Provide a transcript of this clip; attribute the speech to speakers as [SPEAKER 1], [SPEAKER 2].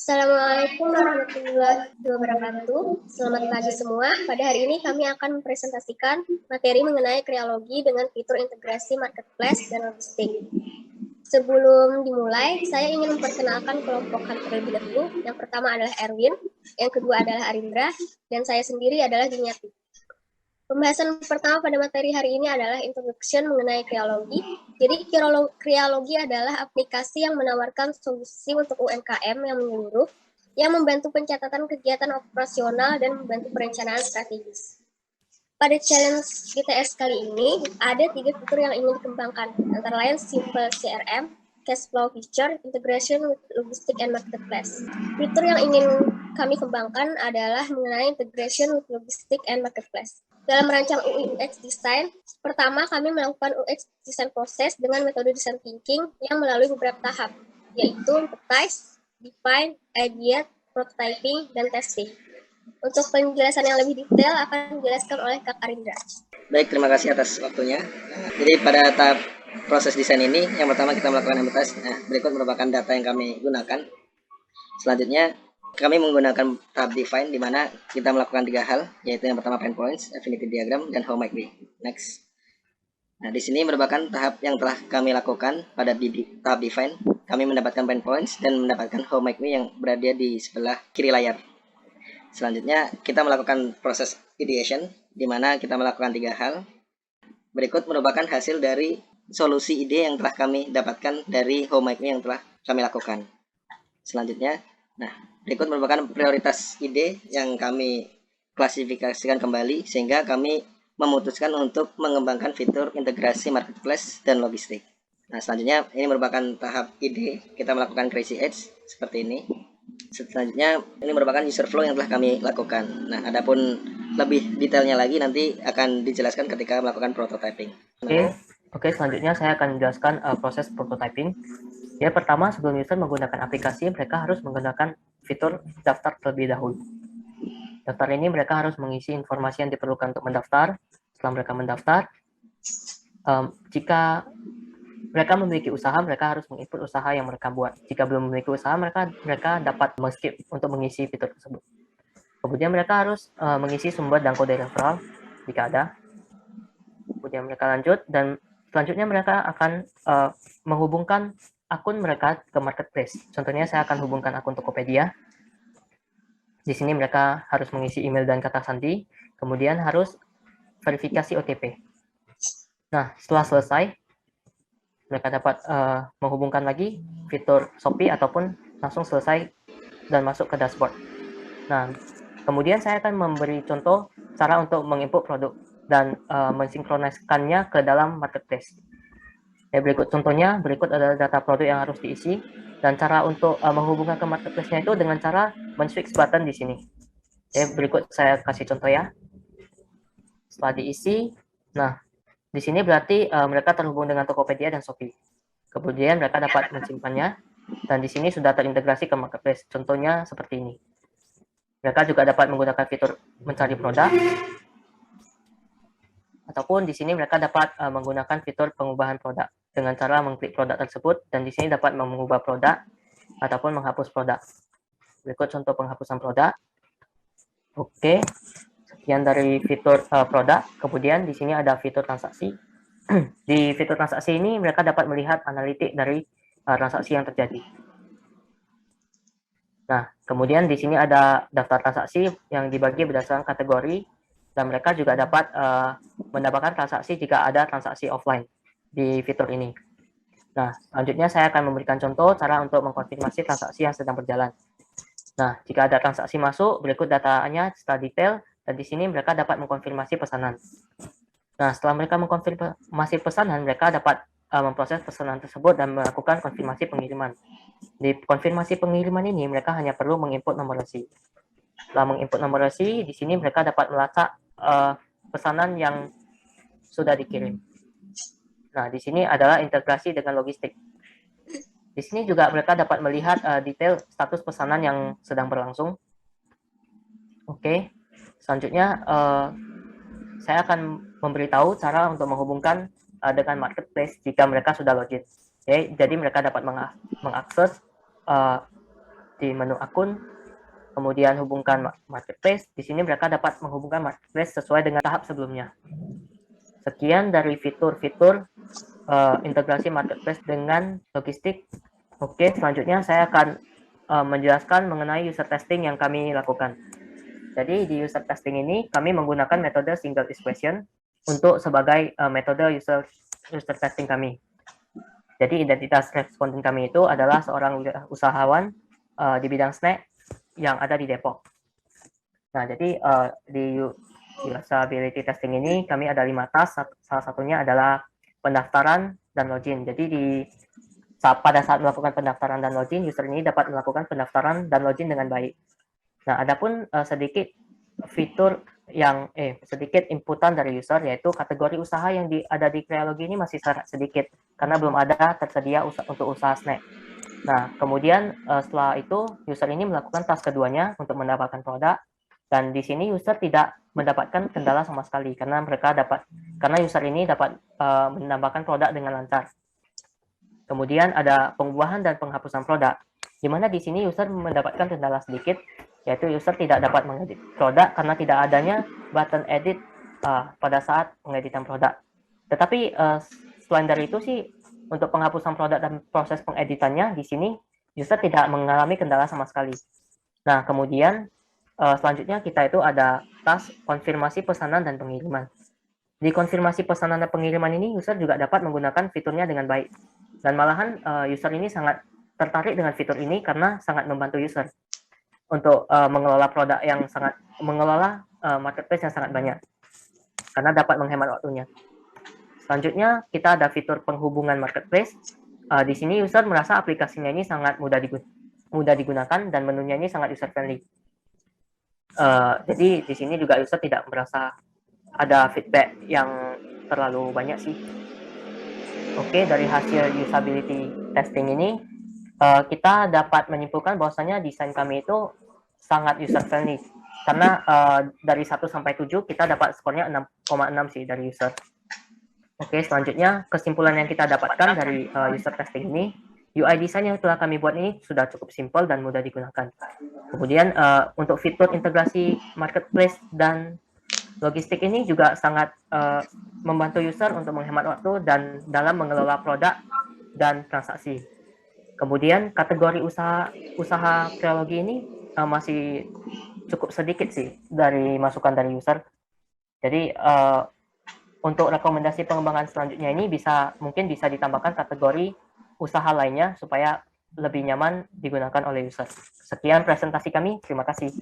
[SPEAKER 1] Assalamualaikum warahmatullahi wabarakatuh. Selamat pagi semua. Pada hari ini kami akan mempresentasikan materi mengenai kreologi dengan fitur integrasi marketplace dan logistik. Sebelum dimulai, saya ingin memperkenalkan kelompokan terlebih dahulu. Yang pertama adalah Erwin, yang kedua adalah Arindra, dan saya sendiri adalah Juniati. Pembahasan pertama pada materi hari ini adalah introduction mengenai kreologi. Jadi kreologi adalah aplikasi yang menawarkan solusi untuk UMKM yang menyeluruh, yang membantu pencatatan kegiatan operasional dan membantu perencanaan strategis. Pada challenge GTS kali ini, ada 3 fitur yang ingin dikembangkan, antara lain Simple CRM, Cash Flow Feature, Integration with Logistic and Marketplace. Fitur yang ingin kami kembangkan adalah mengenai Integration with Logistic and Marketplace. Dalam merancang UI UX Design, pertama kami melakukan UX Design Process dengan metode Design Thinking yang melalui beberapa tahap, yaitu Empathize, Define, Ideate, Prototyping, dan Testing. Untuk penjelasan yang lebih detail akan dijelaskan oleh Kak Arindra.
[SPEAKER 2] Baik, terima kasih atas waktunya. Jadi pada tahap proses desain ini, yang pertama kita melakukan empathize. Berikut merupakan data yang kami gunakan. Selanjutnya, kami menggunakan tahap define, di mana kita melakukan 3 hal, yaitu yang pertama pain points, affinity diagram, dan how might we. Next. Nah, di sini merupakan tahap yang telah kami lakukan pada tahap define. Kami mendapatkan pain points dan mendapatkan how might we yang berada di sebelah kiri layar. Selanjutnya, kita melakukan proses ideation, di mana kita melakukan 3 hal. Berikut merupakan hasil dari solusi ide yang telah kami dapatkan dari how might we yang telah kami lakukan. Selanjutnya, berikut merupakan prioritas ide yang kami klasifikasikan kembali, sehingga kami memutuskan untuk mengembangkan fitur integrasi marketplace dan logistik. Nah, selanjutnya ini merupakan tahap ide, kita melakukan crazy edge seperti ini. Selanjutnya ini merupakan user flow yang telah kami lakukan. Nah, adapun lebih detailnya lagi nanti akan dijelaskan ketika melakukan prototyping.
[SPEAKER 3] Oke, selanjutnya saya akan menjelaskan proses prototyping. Ya, pertama sebelum user menggunakan aplikasi, mereka harus menggunakan fitur daftar terlebih dahulu. Daftar ini mereka harus mengisi informasi yang diperlukan untuk mendaftar. Setelah mereka mendaftar, jika mereka memiliki usaha, mereka harus menginput usaha yang mereka buat. Jika belum memiliki usaha, mereka dapat men-skip untuk mengisi fitur tersebut. Kemudian mereka harus mengisi sumber dan kode referral jika ada. Kemudian mereka lanjut, dan selanjutnya mereka akan menghubungkan akun mereka ke marketplace. Contohnya saya akan hubungkan akun Tokopedia. Di sini mereka harus mengisi email dan kata sandi, kemudian harus verifikasi OTP. Nah, setelah selesai, mereka dapat menghubungkan lagi fitur Shopee ataupun langsung selesai dan masuk ke dashboard. Nah, kemudian saya akan memberi contoh cara untuk menginput produk dan mensinkroniskannya ke dalam marketplace. Berikut contohnya, berikut adalah data produk yang harus diisi, dan cara untuk menghubungkan ke marketplace-nya itu dengan cara men-switch button di sini. Berikut saya kasih contoh ya. Setelah diisi, nah di sini berarti mereka terhubung dengan Tokopedia dan Shopee. Kemudian mereka dapat menyimpannya, dan di sini sudah terintegrasi ke marketplace. Contohnya seperti ini. Mereka juga dapat menggunakan fitur mencari produk, ataupun di sini mereka dapat menggunakan fitur pengubahan produk dengan cara mengklik produk tersebut, dan di sini dapat mengubah produk ataupun menghapus produk. Berikut contoh penghapusan produk. Oke, sekian dari fitur produk. Kemudian di sini ada fitur transaksi. Di fitur transaksi ini mereka dapat melihat analitik dari transaksi yang terjadi. Nah, kemudian di sini ada daftar transaksi yang dibagi berdasarkan kategori, dan mereka juga dapat mendapatkan transaksi jika ada transaksi offline di fitur ini. Nah, selanjutnya saya akan memberikan contoh cara untuk mengkonfirmasi transaksi yang sedang berjalan. Nah, jika ada transaksi masuk, berikut datanya setelah detail, dan di sini mereka dapat mengkonfirmasi pesanan. Nah, setelah mereka mengkonfirmasi pesanan, mereka dapat memproses pesanan tersebut dan melakukan konfirmasi pengiriman. Di konfirmasi pengiriman ini, mereka hanya perlu menginput nomor resi. Setelah menginput nomor resi, di sini mereka dapat melacak pesanan yang sudah dikirim. Nah, di sini adalah integrasi dengan logistik. Di sini juga mereka dapat melihat detail status pesanan yang sedang berlangsung. Oke, selanjutnya saya akan memberitahu cara untuk menghubungkan dengan marketplace jika mereka sudah login. Jadi mereka dapat mengakses di menu akun, kemudian hubungkan marketplace. Di sini mereka dapat menghubungkan marketplace sesuai dengan tahap sebelumnya. Sekian dari fitur-fitur integrasi marketplace dengan logistik. Oke, selanjutnya saya akan menjelaskan mengenai user testing yang kami lakukan. Jadi di user testing ini kami menggunakan metode single is question untuk sebagai metode user testing kami. Jadi identitas responden kami itu adalah seorang usahawan di bidang snack yang ada di Depok. Nah, jadi di usability testing ini kami ada 5 task. Salah satunya adalah pendaftaran dan login. Jadi pada saat melakukan pendaftaran dan login, user ini dapat melakukan pendaftaran dan login dengan baik. Nah, adapun sedikit fitur yang sedikit inputan dari user, yaitu kategori usaha yang ada di Krealogy ini masih sangat sedikit karena belum ada tersedia untuk usaha snack. Nah, kemudian setelah itu user ini melakukan task keduanya untuk mendapatkan produk, dan di sini user tidak mendapatkan kendala sama sekali karena user ini dapat menambahkan produk dengan lancar. Kemudian ada pengubahan dan penghapusan produk, di mana di sini user mendapatkan kendala sedikit, yaitu user tidak dapat mengedit produk karena tidak adanya button edit pada saat pengeditan produk. Tetapi selain dari itu sih, untuk penghapusan produk dan proses pengeditannya di sini user tidak mengalami kendala sama sekali. Nah, kemudian selanjutnya kita itu ada task konfirmasi pesanan dan pengiriman. Di konfirmasi pesanan dan pengiriman ini user juga dapat menggunakan fiturnya dengan baik. Dan malahan user ini sangat tertarik dengan fitur ini karena sangat membantu user untuk mengelola marketplace yang sangat banyak karena dapat menghemat waktunya. Selanjutnya kita ada fitur penghubungan marketplace. Di sini user merasa aplikasinya ini sangat mudah digunakan dan menunya ini sangat user friendly. Jadi di sini juga user tidak merasa ada feedback yang terlalu banyak sih. Oke, dari hasil usability testing ini kita dapat menyimpulkan bahwasanya desain kami itu sangat user friendly karena dari 1 sampai 7 kita dapat skornya 6,6 sih dari user. Oke, selanjutnya kesimpulan yang kita dapatkan dari user testing ini, UI design yang telah kami buat ini sudah cukup simpel dan mudah digunakan. Kemudian untuk fitur integrasi marketplace dan logistik ini juga sangat membantu user untuk menghemat waktu dan dalam mengelola produk dan transaksi. Kemudian kategori usaha Krealogy ini masih cukup sedikit sih dari masukan dari user. Jadi untuk rekomendasi pengembangan selanjutnya ini mungkin bisa ditambahkan kategori usaha lainnya supaya lebih nyaman digunakan oleh user. Sekian presentasi kami, terima kasih.